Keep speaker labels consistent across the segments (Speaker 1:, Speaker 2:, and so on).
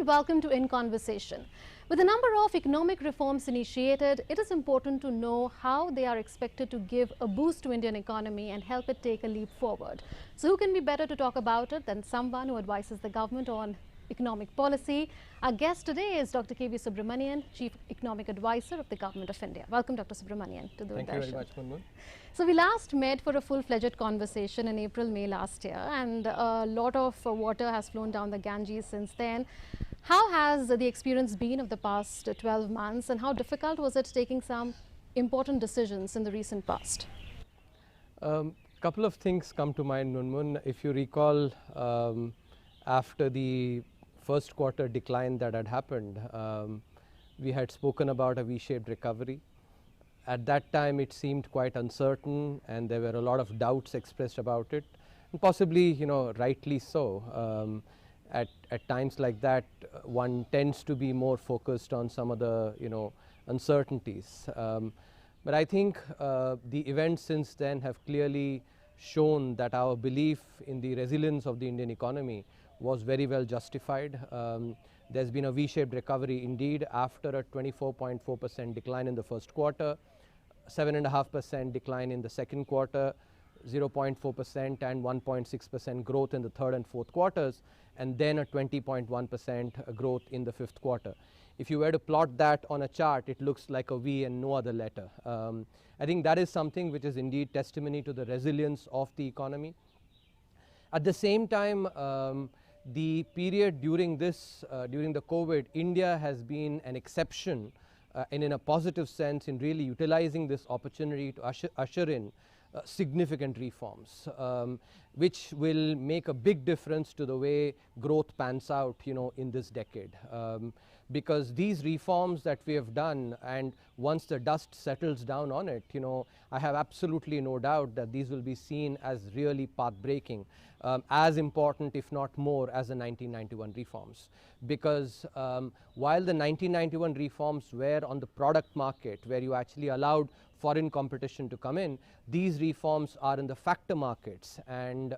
Speaker 1: and welcome to In Conversation. With a number of economic reforms initiated, it is important to know how they are expected to give a boost to Indian economy and help it take a leap forward. So who can be better to talk about it than someone who advises the government on economic policy? Our guest today is Dr. K.V. Subramanian, Chief Economic Advisor of the Government of India. Welcome, Dr. Subramanian, to the
Speaker 2: Thank you very much, Munmun.
Speaker 1: So we last met for a full-fledged conversation in April, May last year, and a lot of water has flown down the Ganges since then. How has the experience been of the past 12 months, and how difficult was it taking some important decisions in the recent past?
Speaker 2: Couple of things come to mind, Munmun. If you recall, after the first quarter decline that had happened, we had spoken about a V-shaped recovery. At that time, it seemed quite uncertain, and there were a lot of doubts expressed about it, and possibly, rightly so. At times like that, one tends to be more focused on some of the, uncertainties. But I think the events since then have clearly shown that our belief in the resilience of the Indian economy was very well justified. There's been a V-shaped recovery indeed after a 24.4% decline in the first quarter, 7.5% decline in the second quarter, 0.4% and 1.6% growth in the third and fourth quarters, and then a 20.1% growth in the fifth quarter. If you were to plot that on a chart, it looks like a V and no other letter. I think that is something which is indeed testimony to the resilience of the economy. At the same time, the period during the COVID, India has been an exception and in a positive sense in really utilizing this opportunity to usher in significant reforms, which will make a big difference to the way growth pans out, in this decade. Because these reforms that we have done, and once the dust settles down on it, I have absolutely no doubt that these will be seen as really path-breaking, as important, if not more, as the 1991 reforms. Because while the 1991 reforms were on the product market, where you actually allowed foreign competition to come in, these reforms are in the factor markets, and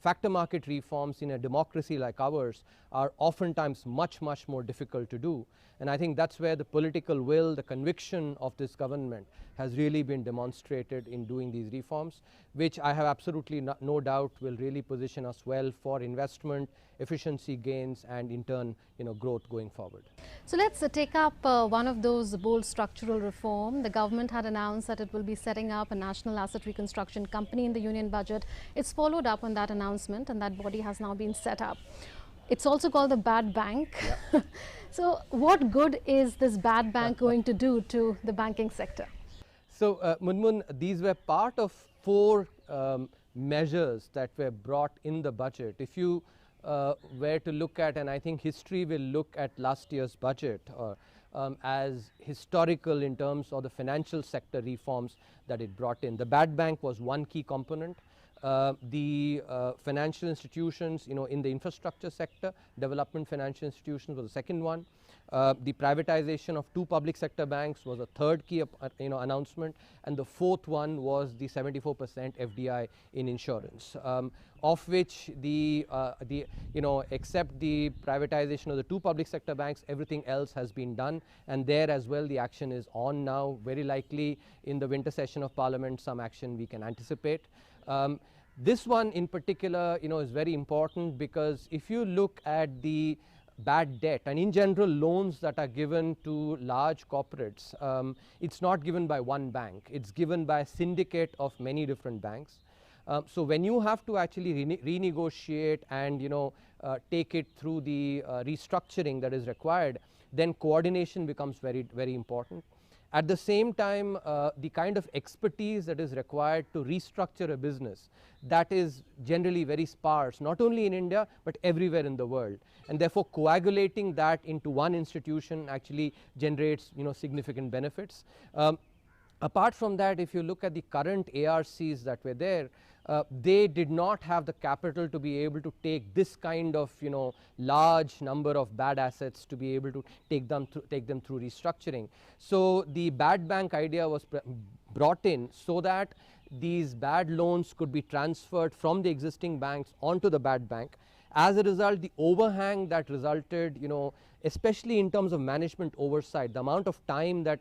Speaker 2: factor market reforms in a democracy like ours are oftentimes much more difficult to do. And I think that's where the political will, the conviction of this government has really been demonstrated in doing these reforms, which I have absolutely no doubt will really position us well for investment, efficiency gains, and in turn, growth going forward.
Speaker 1: So let's take up one of those bold structural reform. The government had announced that it will be setting up a National Asset Reconstruction Company in the union budget. It's followed up on that announcement, and that body has now been set up. It's also called the Bad Bank. Yeah. So what good is this bad bank going to do to the banking sector?
Speaker 2: So Munmun, these were part of four measures that were brought in the budget. If you were to look at, and I think history will look at last year's budget as historical in terms of the financial sector reforms that it brought in. The Bad Bank was one key component. The financial institutions, in the infrastructure sector, development financial institutions was the second one. The privatization of two public sector banks was a third key announcement, and the fourth one was the 74% FDI in insurance, of which except the privatization of the two public sector banks, everything else has been done, and there as well the action is on now. Very likely in the winter session of Parliament some action we can anticipate. This one in particular, is very important, because if you look at the bad debt and in general loans that are given to large corporates, it's not given by one bank, it's given by a syndicate of many different banks. So when you have to actually renegotiate and take it through the restructuring that is required, then coordination becomes very important. At the same time, the kind of expertise that is required to restructure a business, that is generally very sparse, not only in India, but everywhere in the world. And therefore, coagulating that into one institution actually generates, significant benefits. Apart from that, if you look at the current ARCs that were there, they did not have the capital to be able to take this kind of large number of bad assets to be able to take them through restructuring. So the bad bank idea was brought in so that these bad loans could be transferred from the existing banks onto the bad bank. As a result, the overhang that resulted, especially in terms of management oversight, the amount of time that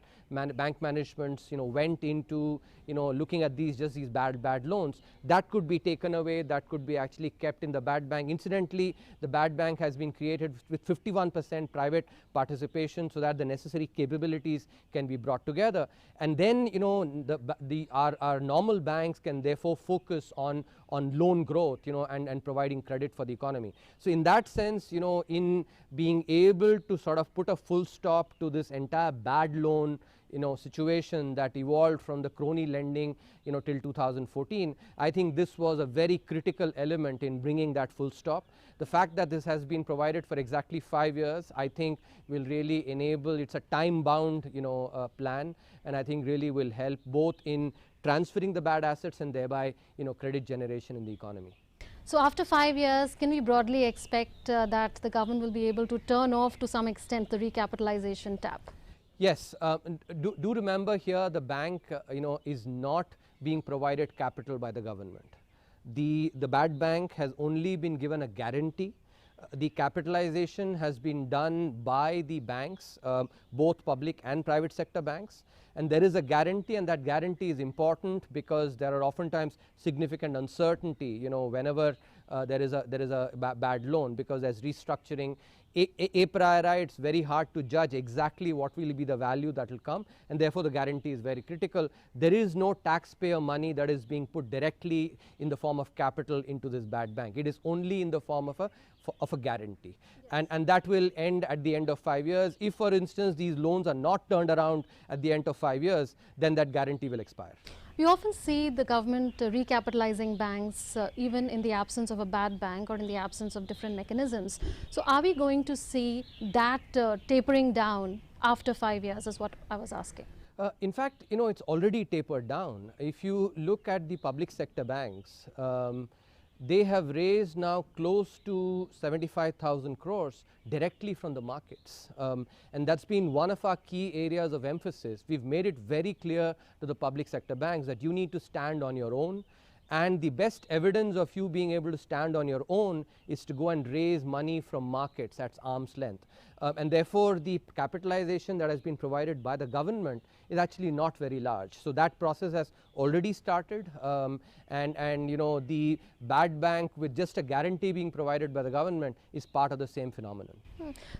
Speaker 2: bank managements, went into, looking at these bad loans, that could be taken away, that could be actually kept in the bad bank. Incidentally, the bad bank has been created with 51% private participation so that the necessary capabilities can be brought together. And then, our normal banks can therefore focus on loan growth, and providing credit for the economy. So in that sense, in being able to sort of put a full stop to this entire bad loan situation that evolved from the crony lending till 2014, I think this was a very critical element in bringing that full stop. The fact that this has been provided for exactly 5 years, I think will really enable, it's a time bound plan, and I think really will help both in transferring the bad assets and thereby credit generation in the economy.
Speaker 1: So after 5 years, can we broadly expect that the government will be able to turn off to some extent the recapitalization tap?
Speaker 2: Yes, do remember here the bank is not being provided capital by the government. The bad bank has only been given a guarantee. The capitalization has been done by the banks, both public and private sector banks, and there is a guarantee, and that guarantee is important because there are oftentimes significant uncertainty whenever there is a bad loan, because there's restructuring. A priori, it's very hard to judge exactly what will be the value that will come, and therefore the guarantee is very critical. There is no taxpayer money that is being put directly in the form of capital into this bad bank. It is only in the form of a guarantee, and that will end at the end of 5 years. If, for instance, these loans are not turned around at the end of 5 years, then that guarantee will expire.
Speaker 1: We often see the government recapitalizing banks even in the absence of a bad bank or in the absence of different mechanisms. So are we going to see that tapering down after 5 years is what I was asking.
Speaker 2: In fact, it's already tapered down. If you look at the public sector banks, they have raised now close to 75,000 crores directly from the markets, and that's been one of our key areas of emphasis. We've made it very clear to the public sector banks that you need to stand on your own, and the best evidence of you being able to stand on your own is to go and raise money from markets at arm's length. And therefore, the capitalization that has been provided by the government is actually not very large. So that process has already started, and the bad bank with just a guarantee being provided by the government is part of the same phenomenon.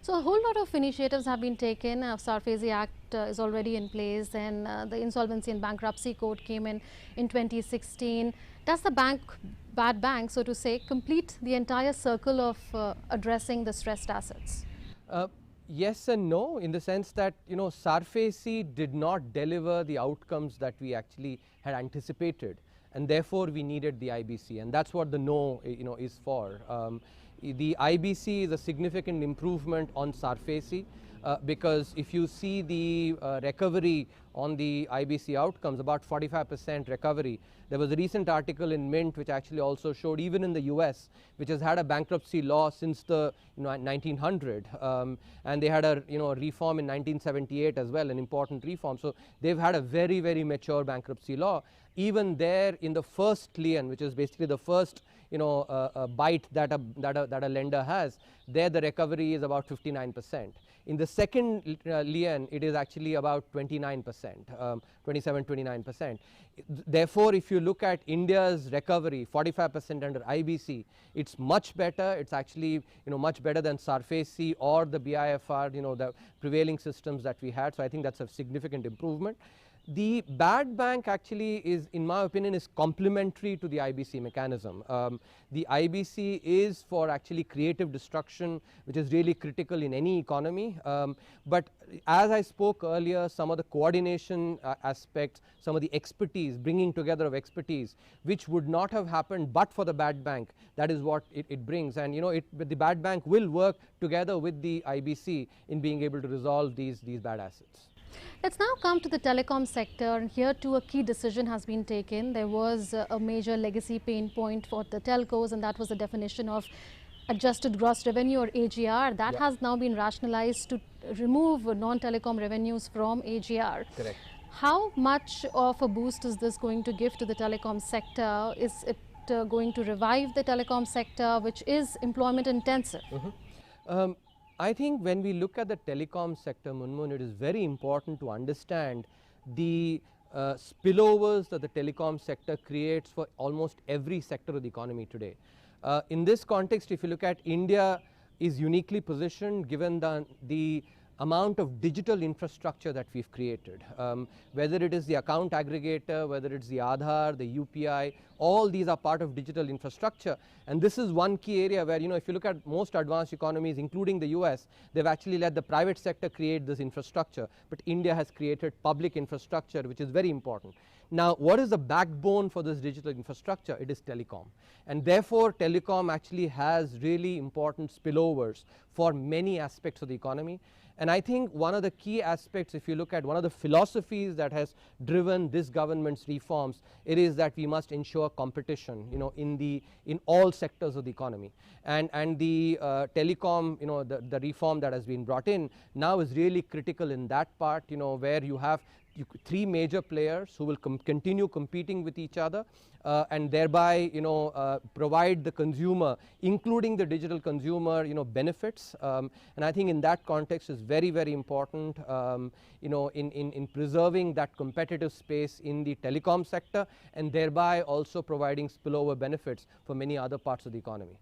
Speaker 1: So a whole lot of initiatives have been taken. SARFAESI Act is already in place, and the Insolvency and Bankruptcy Code came in 2016. Does the bad bank, so to say, complete the entire circle of addressing the stressed assets?
Speaker 2: Yes and no, in the sense that SARFAESI did not deliver the outcomes that we actually had anticipated, and therefore we needed the IBC, and that's what the no is for. The IBC is a significant improvement on SARFAESI, because if you see the recovery on the IBC outcomes, about 45% recovery. There was a recent article in Mint which actually also showed even in the US, which has had a bankruptcy law since the 1900, and they had a reform in 1978 as well, an important reform. So they've had a very, very mature bankruptcy law. Even there in the first lien, which is basically the first bite that a lender has, there the recovery is about 59%. In the second lien, it is actually about 29%, 27-29%. Therefore, if you look at India's recovery, 45% under IBC, it's much better. It's actually much better than SARFAESI or the BIFR, the prevailing systems that we had. So I think that's a significant improvement. The bad bank actually is, in my opinion, is complementary to the IBC mechanism. The IBC is for actually creative destruction, which is really critical in any economy. But as I spoke earlier, some of the coordination aspects, some of the expertise, bringing together of expertise, which would not have happened but for the bad bank, that is what it brings. And the bad bank will work together with the IBC in being able to resolve these bad assets.
Speaker 1: Let's now come to the telecom sector, and here too a key decision has been taken. There was a major legacy pain point for the telcos, and that was the definition of adjusted gross revenue, or AGR. That has now been rationalized to remove non-telecom revenues from AGR.
Speaker 2: Correct.
Speaker 1: How much of a boost is this going to give to the telecom sector? Is it going to revive the telecom sector, which is employment intensive?
Speaker 2: I think when we look at the telecom sector, Munmun, it is very important to understand the spillovers that the telecom sector creates for almost every sector of the economy today. In this context, if you look at India is uniquely positioned given the amount of digital infrastructure that we've created, whether it is the account aggregator, whether it's the Aadhaar, the UPI, all these are part of digital infrastructure. And this is one key area where, if you look at most advanced economies, including the US, they've actually let the private sector create this infrastructure. But India has created public infrastructure, which is very important. Now, what is the backbone for this digital infrastructure? It is telecom. And therefore, telecom actually has really important spillovers for many aspects of the economy. And I think one of the key aspects, if you look at one of the philosophies that has driven this government's reforms, it is that we must ensure competition, in all sectors of the economy. And the telecom, the reform that has been brought in now is really critical in that part, where you have three major players who will continue competing with each other, and thereby provide the consumer, including the digital consumer, benefits. And I think in that context is very, very important, in preserving that competitive space in the telecom sector, and thereby also providing spillover benefits for many other parts of the economy.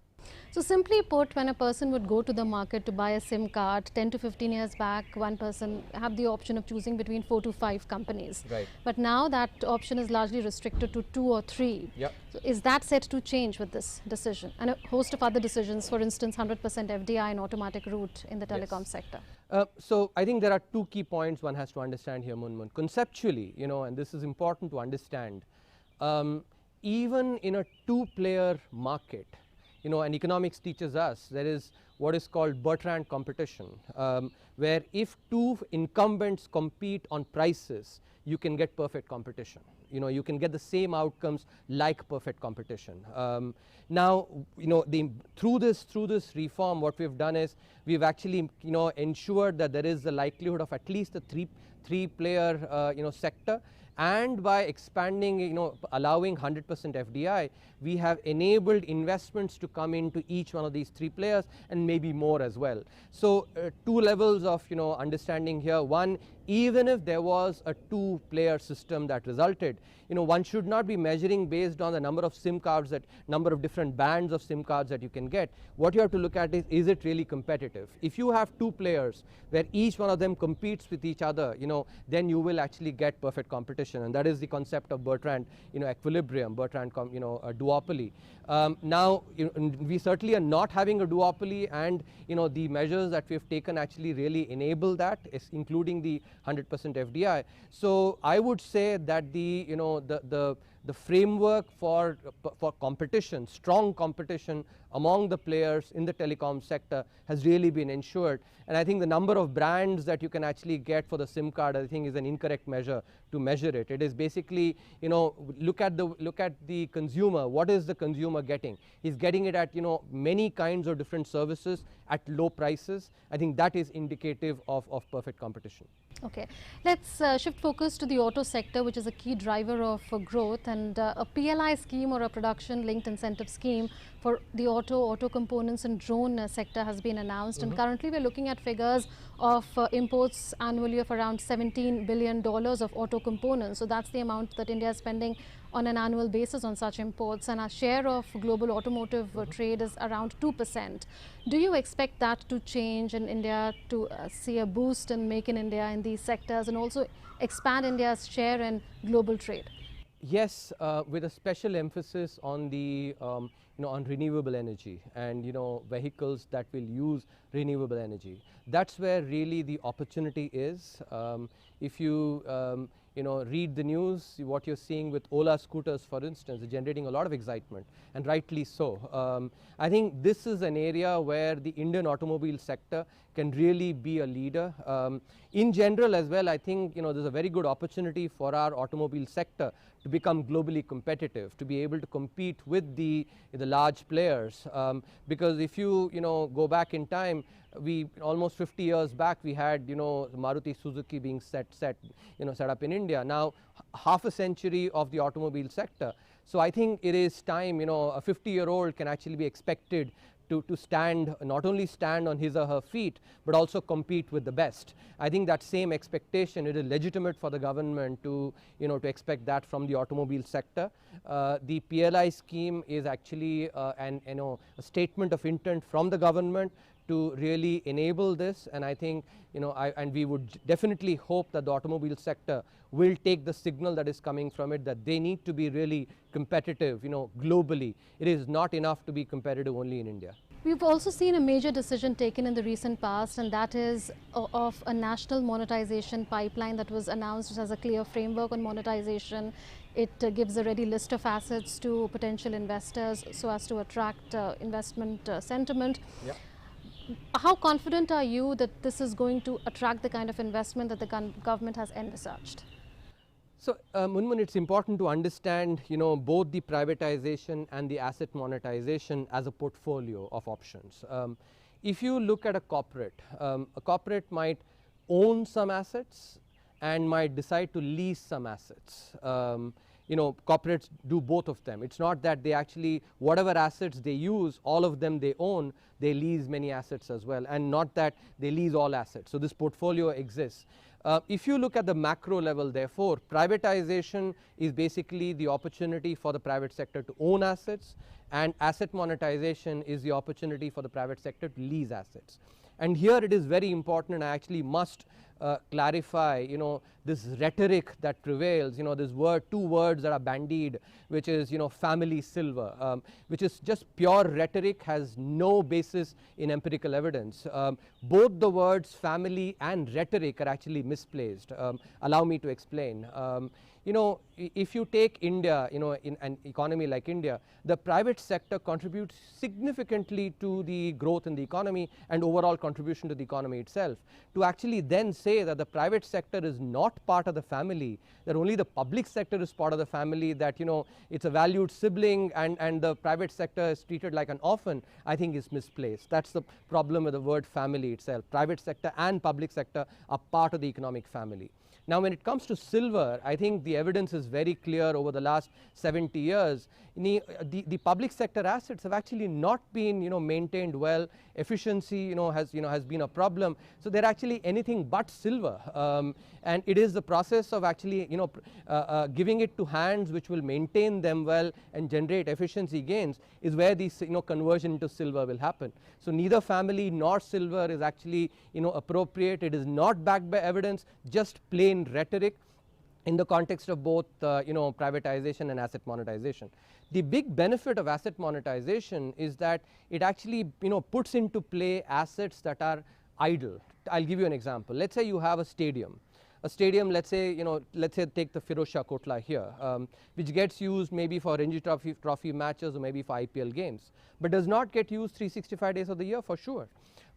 Speaker 1: So simply put, when a person would go to the market to buy a SIM card, 10 to 15 years back, one person had the option of choosing between 4 to 5 companies.
Speaker 2: Right.
Speaker 1: But now that option is largely restricted to 2 or 3.
Speaker 2: Yep.
Speaker 1: So is that set to change with this decision? And a host of other decisions, for instance, 100% FDI and automatic route in the telecom sector.
Speaker 2: So I think there are two key points one has to understand here, Munmun. Conceptually, and this is important to understand, even in a two-player market, and economics teaches us there is what is called Bertrand competition, where if two incumbents compete on prices, you can get perfect competition. You can get the same outcomes like perfect competition. Now, through this reform, what we've done is we've actually, ensured that there is the likelihood of at least a three-player, sector. And by expanding, allowing 100% FDI, we have enabled investments to come into each one of these three players and maybe more as well. So two levels of, understanding here. One, even if there was a two-player system that resulted, one should not be measuring based on the number of SIM cards, number of different bands of SIM cards that you can get. What you have to look at is it really competitive? If you have two players where each one of them competes with each other, then you will actually get perfect competition. And that is the concept of Bertrand, equilibrium, Bertrand, a duopoly. Now, we certainly are not having a duopoly, and the measures that we have taken actually really enable that, including the 100% FDI. So I would say that the framework for competition, strong competition among the players in the telecom sector has really been ensured. And I think the number of brands that you can actually get for the SIM card, I think, is an incorrect measure to measure it. It is basically, look at the consumer. What is the consumer getting? He's getting it at, many kinds of different services at low prices. I think that is indicative of perfect competition.
Speaker 1: Okay, let's shift focus to the auto sector, which is a key driver of growth, and a PLI scheme, or a production linked incentive scheme for the auto components and drone sector has been announced. And currently we're looking at figures of imports annually of around $17 billion of auto components. So that's the amount that India is spending on an annual basis on such imports, and our share of global automotive trade is around 2%. Do you expect that to change in India, to see a boost in Make in India in these sectors, and also expand India's share in global trade?
Speaker 2: Yes, with a special emphasis on the on renewable energy and vehicles that will use renewable energy. That's where really the opportunity is. If you read the news, what you're seeing with Ola scooters, for instance, is generating a lot of excitement, and rightly so. I think this is an area where the Indian automobile sector can really be a leader. In general as well, I think there's a very good opportunity for our automobile sector to become globally competitive, to be able to compete with the large players. Because if you go back in time, we almost 50 years back we had, you know, Maruti Suzuki being set up in India. Now half a century of the automobile sector. So I think it is time, you know, a 50-year-old can actually be expected to stand, not only stand on his or her feet, but also compete with the best. I think that same expectation, it is legitimate for the government to, you know, to expect that from the automobile sector. The PLI scheme is actually a statement of intent from the government to really enable this, and I think, you know, and we would definitely hope that the automobile sector will take the signal that is coming from it, that they need to be really competitive, you know, globally. It is not enough to be competitive only in India.
Speaker 1: We've also seen a major decision taken in the recent past, and that is of a national monetization pipeline that was announced as a clear framework on monetization. It gives a ready list of assets to potential investors so as to attract investment sentiment.
Speaker 2: Yep.
Speaker 1: How confident are you that this is going to attract the kind of investment that the government has envisaged?
Speaker 2: So, Munmun, it's important to understand, you know, both the privatization and the asset monetization as a portfolio of options. If you look at a corporate might own some assets and might decide to lease some assets. You know, corporates do both of them. It's not that they actually, whatever assets they use, all of them they own, they lease many assets as well, and not that they lease all assets. So this portfolio exists. If you look at the macro level, therefore, privatization is basically the opportunity for the private sector to own assets, and asset monetization is the opportunity for the private sector to lease assets. And here it is very important, and I actually must clarify, you know, this rhetoric that prevails, you know, this word, two words that are bandied, which is, you know, family silver, which is just pure rhetoric, has no basis in empirical evidence. Both the words family and rhetoric are actually misplaced. Allow me to explain. You know, if you take India, you know, in an economy like India, the private sector contributes significantly to the growth in the economy and overall contribution to the economy itself. To actually then say that the private sector is not part of the family, that only the public sector is part of the family, that, you know, it's a valued sibling and the private sector is treated like an orphan, I think is misplaced. That's the problem with the word family itself. Private sector and public sector are part of the economic family. Now, when it comes to silver, I think the evidence is very clear over the last 70 years. The public sector assets have actually not been, you know, maintained well. Efficiency, you know, has been a problem. So they're actually anything but silver, and it is the process of actually, you know, giving it to hands which will maintain them well and generate efficiency gains is where these, you know, conversion into silver will happen. So neither family nor silver is actually, you know, appropriate. It is not backed by evidence, just plain rhetoric in the context of both, you know, privatization and asset monetization. The big benefit of asset monetization is that it actually, you know, puts into play assets that are idle. I'll give you an example. Let's say you have a stadium. A stadium, let's say, you know, let's say take the Firozshah Kotla here, which gets used maybe for Ranji Trophy matches or maybe for IPL games, but does not get used 365 days of the year for sure.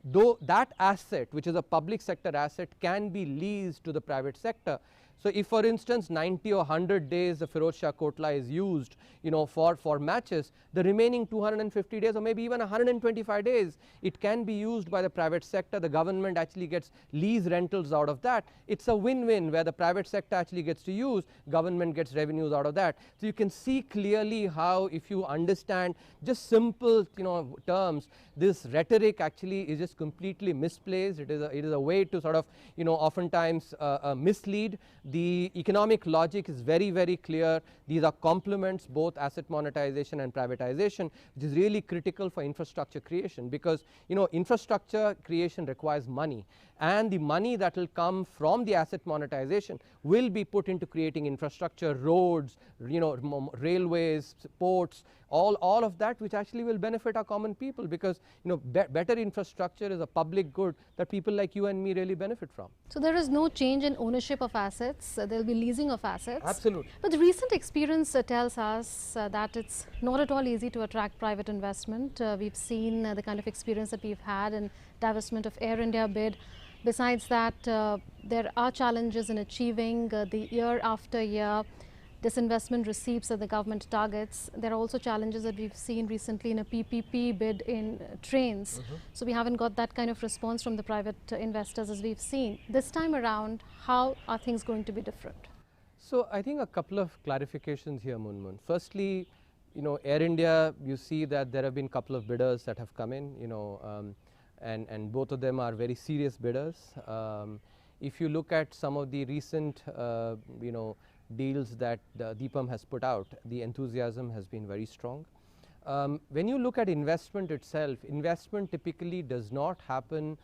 Speaker 2: Though that asset, which is a public sector asset, can be leased to the private sector. So if, for instance, 90 or 100 days the Firozshah Kotla is used, you know, for matches, the remaining 250 days or maybe even 125 days, it can be used by the private sector. The government actually gets lease rentals out of that. It's a win-win where the private sector actually gets to use, government gets revenues out of that. So you can see clearly how, if you understand just simple, you know, terms, this rhetoric actually is just completely misplaced. It is a way to sort of, you know, oftentimes mislead. The economic logic is very, very clear. These are complements, both asset monetization and privatization, which is really critical for infrastructure creation, because, you know, infrastructure creation requires money, and the money that will come from the asset monetization will be put into creating infrastructure, roads, you know, railways, ports, all of that, which actually will benefit our common people, because, you know, better infrastructure is a public good that people like you and me really benefit from.
Speaker 1: So there is no change in ownership of assets. There will be leasing of assets.
Speaker 2: Absolutely.
Speaker 1: But the recent experience tells us that it's not at all easy to attract private investment. We've seen the kind of experience that we've had in divestment of Air India bid. Besides that, there are challenges in achieving the year after year disinvestment receipts that the government targets. There are also challenges that we've seen recently in a PPP bid in trains. So we haven't got that kind of response from the private investors as we've seen. This time around, how are things going to be different?
Speaker 2: So I think a couple of clarifications here, Munmun. Firstly, Air India, you see that there have been a couple of bidders that have come in, and both of them are very serious bidders. If you look at some of the recent, deals that DIPAM has put out, the enthusiasm has been very strong. When you look at investment itself, investment typically does not happen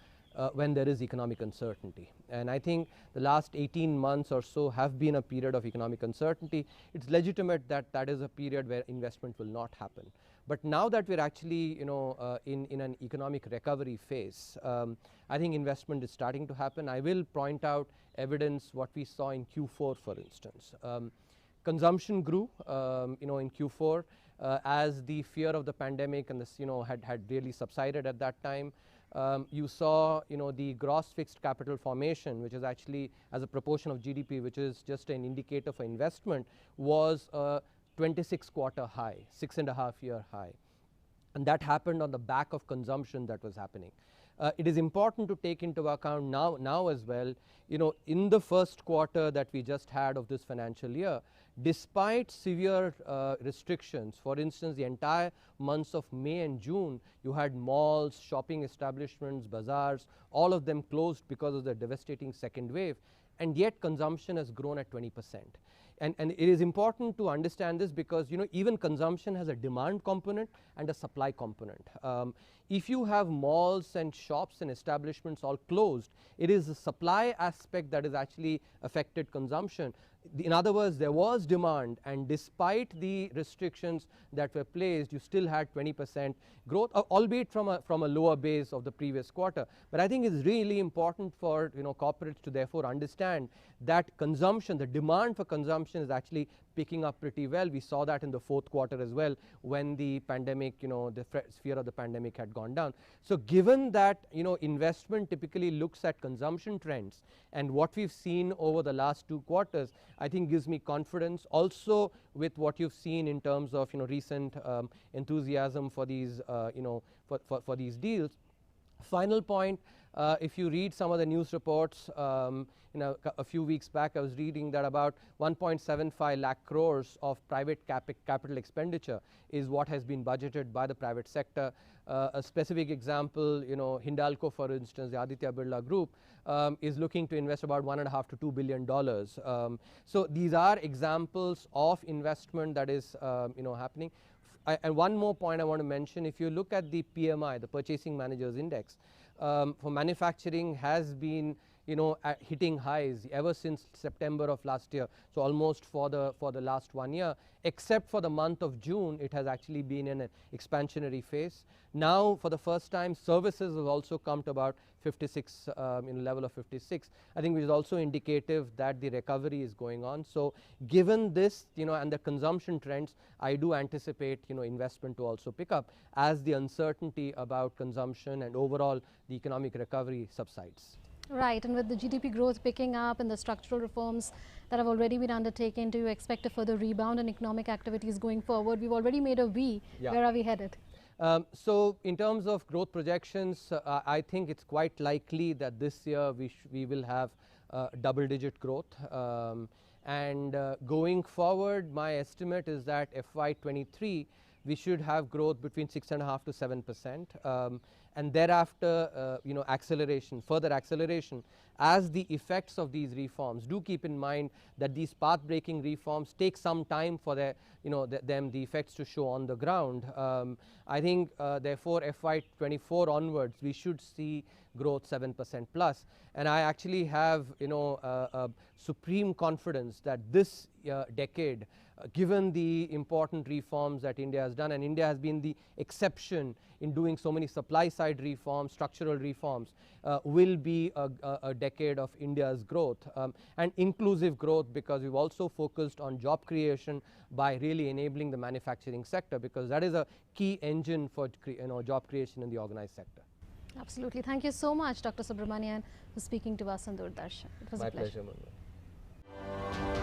Speaker 2: when there is economic uncertainty. And I think the last 18 months or so have been a period of economic uncertainty. It's legitimate that that is a period where investment will not happen. But now that we're actually, in an economic recovery phase, I think investment is starting to happen. I will point out evidence what we saw in Q4, for instance. Consumption grew, in Q4 as the fear of the pandemic and this, had really subsided at that time. You saw, the gross fixed capital formation, which is actually as a proportion of GDP, which is just an indicator for investment, was a 26-quarter high, 6.5-year high. And that happened on the back of consumption that was happening. It is important to take into account now as well, in the first quarter that we just had of this financial year, despite severe restrictions, for instance, the entire months of May and June, you had malls, shopping establishments, bazaars, all of them closed because of the devastating second wave, and yet consumption has grown at 20%. And it is important to understand this because, even consumption has a demand component and a supply component. If you have malls and shops and establishments all closed, it is the supply aspect that is actually affected consumption. In other words, there was demand, and despite the restrictions that were placed, you still had 20% growth, albeit from a lower base of the previous quarter. But I think it's really important for corporates to therefore understand that consumption, the demand for consumption, is actually picking up pretty well. We saw that in the fourth quarter as well, when the pandemic, the fear of the pandemic had gone down. So given that, investment typically looks at consumption trends, and what we've seen over the last 2 quarters, I think gives me confidence also with what you've seen in terms of, recent enthusiasm for these, for these deals. Final point, if you read some of the news reports, a few weeks back I was reading that about 1.75 lakh crores of private capital expenditure is what has been budgeted by the private sector. A specific example, Hindalco, for instance, the Aditya Birla Group, is looking to invest about $1.5 to $2 billion. So these are examples of investment that is happening. And one more point I want to mention, if you look at the PMI, the Purchasing Managers Index, for manufacturing has been hitting highs ever since September of last year, so almost for the last 1 year, except for the month of June, it has actually been in an expansionary phase. Now, for the first time, services have also come to about 56, level of 56. I think which is also indicative that the recovery is going on. So given this, and the consumption trends, I do anticipate, investment to also pick up as the uncertainty about consumption and overall the economic recovery subsides.
Speaker 1: Right, and with the GDP growth picking up and the structural reforms that have already been undertaken, do you expect a further rebound in economic activities going forward? We've already made a V. Yeah. Where are we headed?
Speaker 2: So in terms of growth projections, I think it's quite likely that this year we will have double-digit growth. And going forward, my estimate is that FY23 we should have growth between 6.5% to 7%. And thereafter, further acceleration, as the effects of these reforms. Do keep in mind that these path-breaking reforms take some time for the effects to show on the ground. I think, therefore, FY24 onwards, we should see growth 7% plus. And I actually have, supreme confidence that this decade, given the important reforms that India has done, and India has been the exception in doing so many supply-side reforms, structural reforms, will be a decade of India's growth and inclusive growth, because we've also focused on job creation by really enabling the manufacturing sector, because that is a key engine for job creation in the organized sector.
Speaker 1: Absolutely. Thank you so much, Dr. Subramanian, for speaking to us on Doordarshan. It was a pleasure.
Speaker 2: My pleasure, Munmun.